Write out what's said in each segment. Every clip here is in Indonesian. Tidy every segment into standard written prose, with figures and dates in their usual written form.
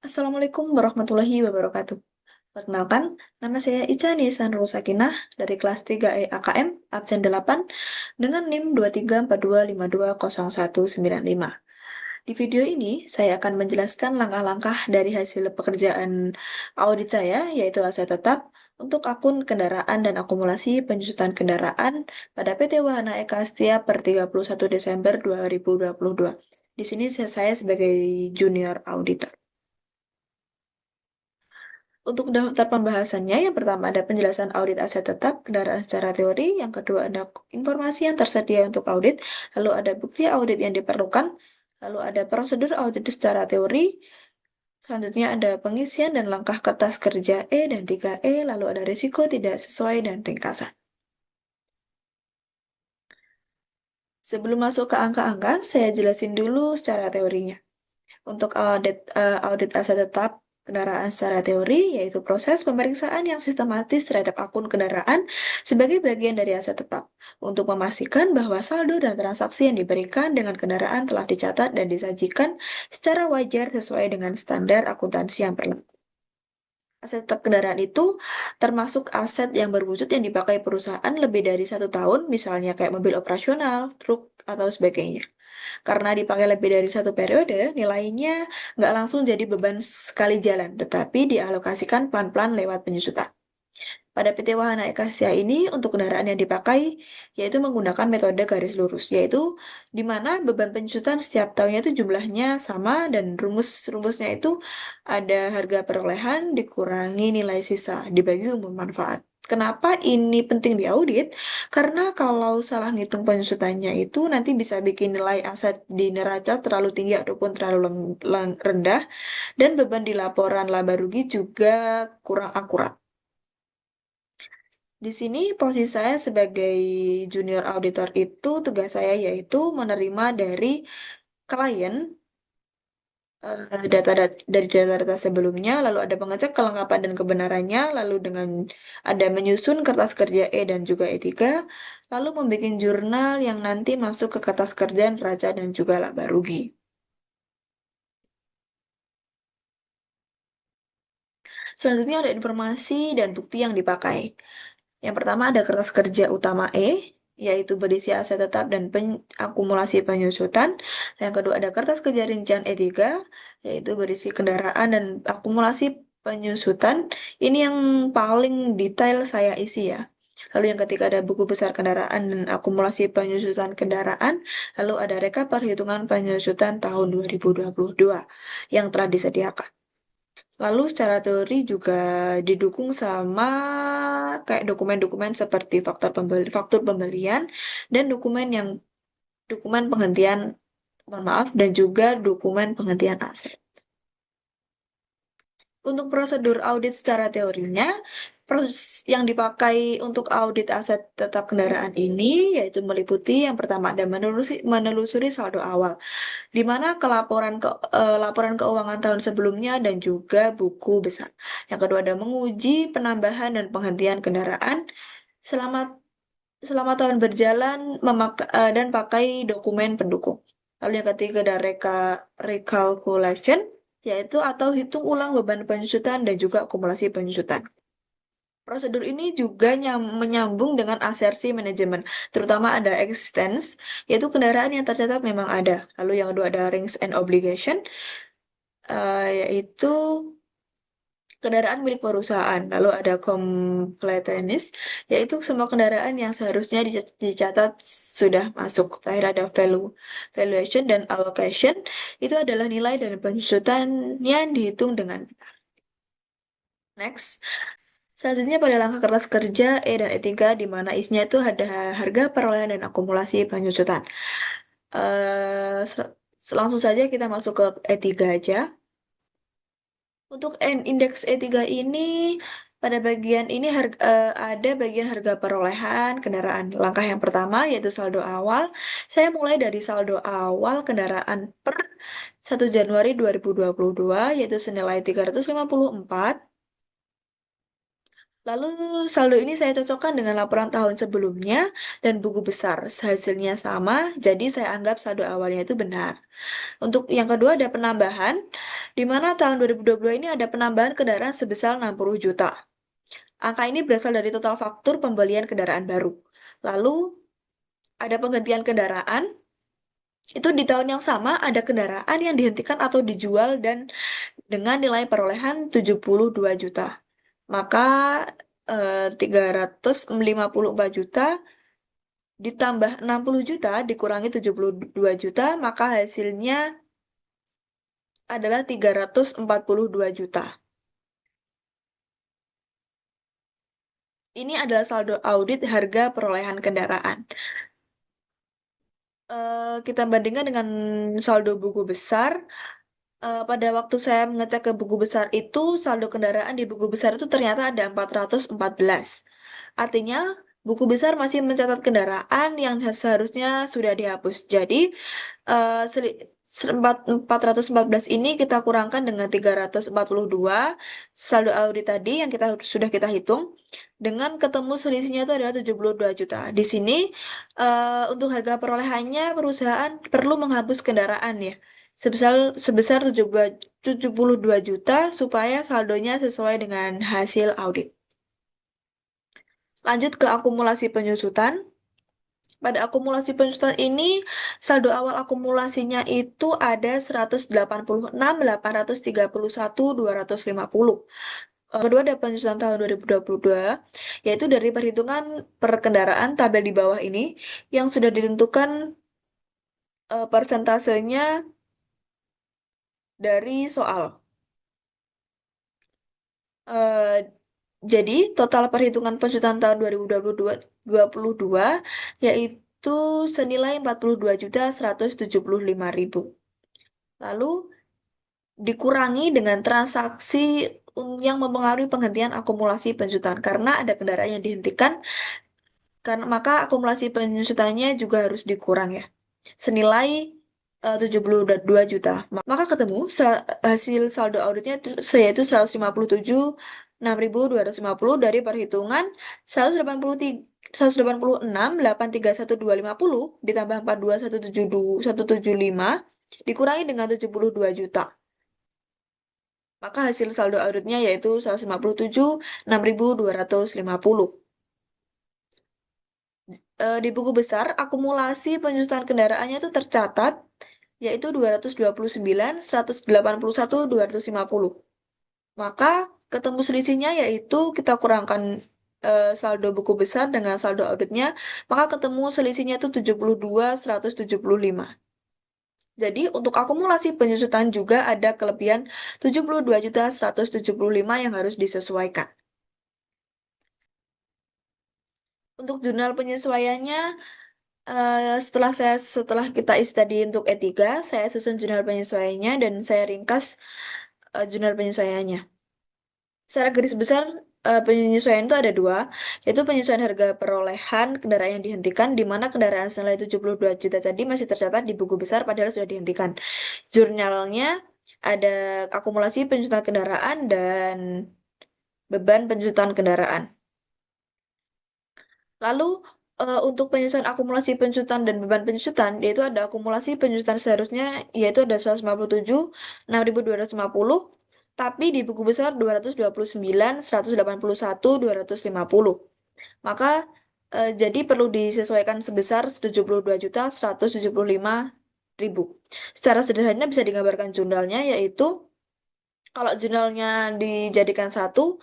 Assalamualaikum warahmatullahi wabarakatuh. Perkenalkan, nama saya Ica Nisan Rusakinah dari kelas 3E AKM, absen 8, dengan NIM 2342520195. Di video ini, saya akan menjelaskan langkah-langkah dari hasil pekerjaan audit saya, yaitu aset tetap, untuk akun kendaraan dan akumulasi penyusutan kendaraan pada PT Wahana Eka Astia per 31 Desember 2022. Di sini saya sebagai junior auditor. Untuk daftar pembahasannya, yang pertama ada penjelasan audit aset tetap kendaraan secara teori, yang kedua ada informasi yang tersedia untuk audit, lalu ada bukti audit yang diperlukan, lalu ada prosedur audit secara teori, selanjutnya ada pengisian dan langkah kertas kerja E dan 3E, lalu ada risiko tidak sesuai dan ringkasan. Sebelum masuk ke angka-angka, saya jelasin dulu secara teorinya. Untuk audit aset tetap kendaraan secara teori, yaitu proses pemeriksaan yang sistematis terhadap akun kendaraan sebagai bagian dari aset tetap, untuk memastikan bahwa saldo dan transaksi yang diberikan dengan kendaraan telah dicatat dan disajikan secara wajar sesuai dengan standar akuntansi yang berlaku. Aset tetap kendaraan itu termasuk aset yang berwujud yang dipakai perusahaan lebih dari 1 tahun, misalnya kayak mobil operasional, truk, atau sebagainya. Karena dipakai lebih dari 1 periode, nilainya nggak langsung jadi beban sekali jalan, tetapi dialokasikan pelan-pelan lewat penyusutan. Pada PT Wahana Ekasya ini, untuk kendaraan yang dipakai, yaitu menggunakan metode garis lurus, yaitu di mana beban penyusutan setiap tahunnya itu jumlahnya sama, dan rumusnya itu ada harga perolehan dikurangi nilai sisa, dibagi umum manfaat. Kenapa ini penting diaudit? Karena kalau salah ngitung penyusutannya itu nanti bisa bikin nilai aset di neraca terlalu tinggi ataupun terlalu rendah, dan beban di laporan laba rugi juga kurang akurat. Di sini posisi saya sebagai junior auditor itu tugas saya yaitu menerima dari klien dari data-data sebelumnya, lalu ada mengecek kelengkapan dan kebenarannya, lalu dengan ada menyusun kertas kerja E dan juga E3, lalu membuat jurnal yang nanti masuk ke kertas kerja neraca dan juga laba rugi. Selanjutnya ada informasi dan bukti yang dipakai. Yang pertama ada kertas kerja utama E, yaitu berisi aset tetap dan akumulasi penyusutan. Yang kedua ada kertas kerja rincian E3, yaitu berisi kendaraan dan akumulasi penyusutan. Ini yang paling detail saya isi ya. Lalu yang ketiga ada buku besar kendaraan dan akumulasi penyusutan kendaraan. Lalu ada rekap perhitungan penyusutan tahun 2022 yang telah disediakan. Lalu secara teori juga didukung sama kayak dokumen-dokumen seperti faktur pembelian dan dokumen penghentian, mohon maaf, dan juga dokumen penghentian aset. Untuk prosedur audit secara teorinya, proses yang dipakai untuk audit aset tetap kendaraan ini yaitu meliputi yang pertama ada menelusuri saldo awal, di mana laporan keuangan tahun sebelumnya dan juga buku besar. Yang kedua ada menguji penambahan dan penghentian kendaraan selama selama tahun berjalan dan pakai dokumen pendukung. Lalu yang ketiga ada recalculation, yaitu atau hitung ulang beban penyusutan dan juga akumulasi penyusutan. Prosedur ini juga menyambung dengan asersi manajemen, terutama ada existence, yaitu kendaraan yang tercatat memang ada. Lalu yang kedua ada rings and obligation, yaitu kendaraan milik perusahaan. Lalu ada completeness, yaitu semua kendaraan yang seharusnya dicatat sudah masuk. Terakhir ada valuation dan allocation, itu adalah nilai dan penyusutan yang dihitung dengan benar. Next. Selanjutnya pada langkah kertas kerja E dan E3 di mana isinya itu ada harga perolehan dan akumulasi penyusutan. Langsung saja kita masuk ke E3 aja. Untuk indeks E3 ini pada bagian ini ada bagian harga perolehan kendaraan. Langkah yang pertama yaitu saldo awal. Saya mulai dari saldo awal kendaraan per 1 Januari 2022 yaitu senilai 354. Lalu saldo ini saya cocokkan dengan laporan tahun sebelumnya dan buku besar. Hasilnya sama, jadi saya anggap saldo awalnya itu benar. Untuk yang kedua ada penambahan, di mana tahun 2022 ini ada penambahan kendaraan sebesar 60 juta. Angka ini berasal dari total faktur pembelian kendaraan baru. Lalu ada penggantian kendaraan, itu di tahun yang sama ada kendaraan yang dihentikan atau dijual dan dengan nilai perolehan 72 juta. Maka 354 juta ditambah 60 juta dikurangi 72 juta, maka hasilnya adalah 342 juta. Ini adalah saldo audit harga perolehan kendaraan. Kita bandingkan dengan saldo buku besar. Pada waktu saya mengecek ke buku besar itu, saldo kendaraan di buku besar itu ternyata ada 414. Artinya, buku besar masih mencatat kendaraan yang seharusnya sudah dihapus. Jadi, 414 ini kita kurangkan dengan 342 saldo audit tadi yang sudah kita hitung, dengan ketemu selisihnya itu adalah 72 juta. Di sini, untuk harga perolehannya, perusahaan perlu menghapus kendaraan ya sebesar sebesar 72 juta supaya saldonya sesuai dengan hasil audit. Lanjut ke akumulasi penyusutan. Pada akumulasi penyusutan ini, saldo awal akumulasinya itu ada 186.831.250. Kedua ada penyusutan tahun 2022, yaitu dari perhitungan per kendaraan tabel di bawah ini yang sudah ditentukan persentasenya dari soal. Eh, jadi total perhitungan penyusutan tahun 2022 yaitu senilai 42.175.000. Lalu dikurangi dengan transaksi yang mempengaruhi penghentian akumulasi penyusutan karena ada kendaraan yang dihentikan, karena maka akumulasi penyusutannya juga harus dikurang ya. Senilai 72 juta. Maka ketemu hasil saldo auditnya yaitu 157.6.250 dari perhitungan 186.831.250 ditambah 42.175 dikurangi dengan 72 juta. Maka hasil saldo auditnya yaitu 157.6.250. Di buku besar, akumulasi penyusutan kendaraannya itu tercatat yaitu 229, 181, 250. Maka ketemu selisihnya yaitu kita kurangkan saldo buku besar dengan saldo auditnya, maka ketemu selisihnya itu 72, 175. Jadi untuk akumulasi penyusutan juga ada kelebihan 72.175 yang harus disesuaikan. Untuk jurnal penyesuaiannya, setelah kita study untuk E3, saya susun jurnal penyesuaiannya dan saya ringkas jurnal penyesuaiannya. Secara garis besar, penyesuaian itu ada dua, yaitu penyesuaian harga perolehan kendaraan yang dihentikan, di mana kendaraan senilai 72 juta tadi masih tercatat di buku besar padahal sudah dihentikan. Jurnalnya ada akumulasi penyusutan kendaraan dan beban penyusutan kendaraan. Lalu untuk penyusutan akumulasi penyusutan dan beban penyusutan, yaitu ada akumulasi penyusutan seharusnya yaitu ada 157.6.250, tapi di buku besar 229, 181, 250. Maka jadi perlu disesuaikan sebesar 72.175.000. Secara sederhana bisa digambarkan jurnalnya yaitu kalau jurnalnya dijadikan satu,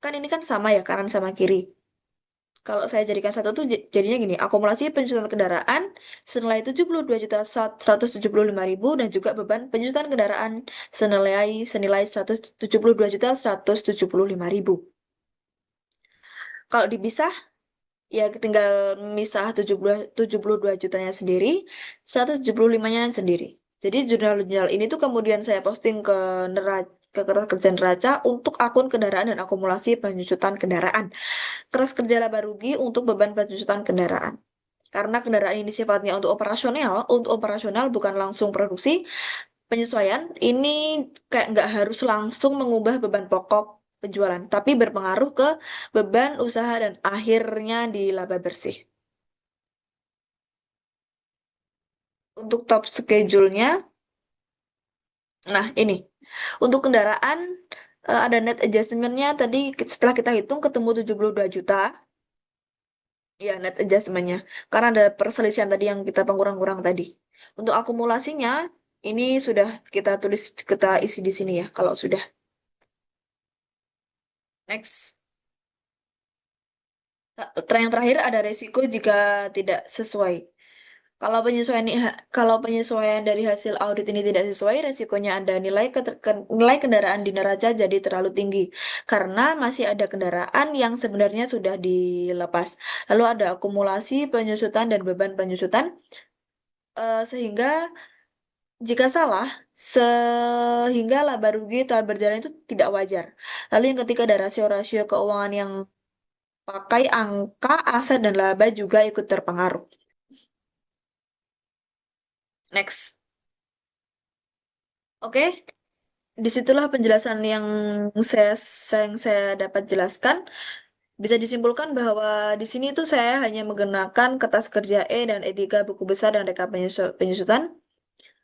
kan ini kan sama ya kanan sama kiri. Kalau saya jadikan satu tuh jadinya gini, akumulasi penyusutan kendaraan senilai 72.175.000 dan juga beban penyusutan kendaraan senilai 172.175.000. Kalau dipisah, ya tinggal misah 72 jutanya sendiri, 175-nya sendiri. Jadi jurnal-jurnal ini tuh kemudian saya posting ke Keras Kerja Neraca untuk akun kendaraan dan akumulasi penyusutan kendaraan. Keras Kerja Laba Rugi untuk beban penyusutan kendaraan. Karena kendaraan ini sifatnya untuk operasional bukan langsung produksi, penyesuaian ini kayak nggak harus langsung mengubah beban pokok penjualan, tapi berpengaruh ke beban usaha dan akhirnya di laba bersih. Untuk top schedule-nya, nah ini. Untuk kendaraan, ada net adjustment-nya tadi setelah kita hitung ketemu 72 juta. Ya, net adjustment-nya. Karena ada perselisihan tadi yang kita pengurang-kurang tadi. Untuk akumulasinya, ini sudah kita tulis, kita isi di sini ya, kalau sudah. Next. Yang terakhir ada resiko jika tidak sesuai. Kalau penyesuaian dari hasil audit ini tidak sesuai, resikonya ada nilai kendaraan di neraca jadi terlalu tinggi karena masih ada kendaraan yang sebenarnya sudah dilepas. Lalu ada akumulasi penyusutan dan beban penyusutan, sehingga jika salah, sehingga laba rugi tahap berjalan itu tidak wajar. Lalu yang ketiga ada rasio-rasio keuangan yang pakai angka aset dan laba juga ikut terpengaruh. Next. Oke, disitulah penjelasan yang saya dapat jelaskan. Bisa disimpulkan bahwa di sini tuh saya hanya menggunakan kertas kerja dan E3 buku besar dan rekap penyusutan.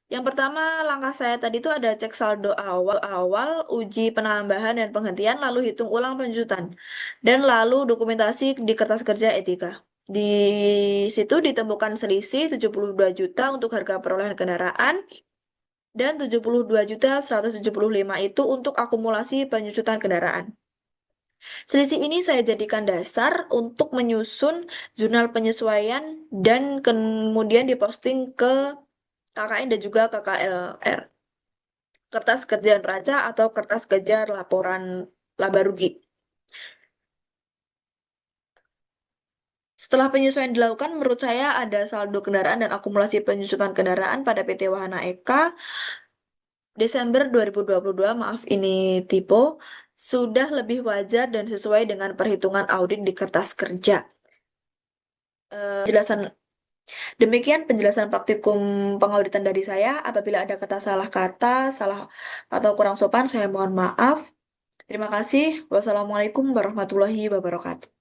Yang pertama, langkah saya tadi itu ada cek saldo awal, uji penambahan dan penghentian, lalu hitung ulang penyusutan, dan lalu dokumentasi di kertas kerja etika. Di situ ditemukan selisih 72 juta untuk harga perolehan kendaraan dan 72.175 itu untuk akumulasi penyusutan kendaraan. Selisih ini saya jadikan dasar untuk menyusun jurnal penyesuaian dan kemudian diposting ke KKN dan juga KKLR. Kertas kerja neraca atau kertas kerja laporan laba rugi. Setelah penyesuaian dilakukan, menurut saya ada saldo kendaraan dan akumulasi penyusutan kendaraan pada PT Wahana Eka Desember 2022, maaf ini typo, sudah lebih wajar dan sesuai dengan perhitungan audit di kertas kerja. Penjelasan Demikian penjelasan praktikum pengauditan dari saya. Apabila ada kata, salah atau kurang sopan, saya mohon maaf. Terima kasih. Wassalamualaikum warahmatullahi wabarakatuh.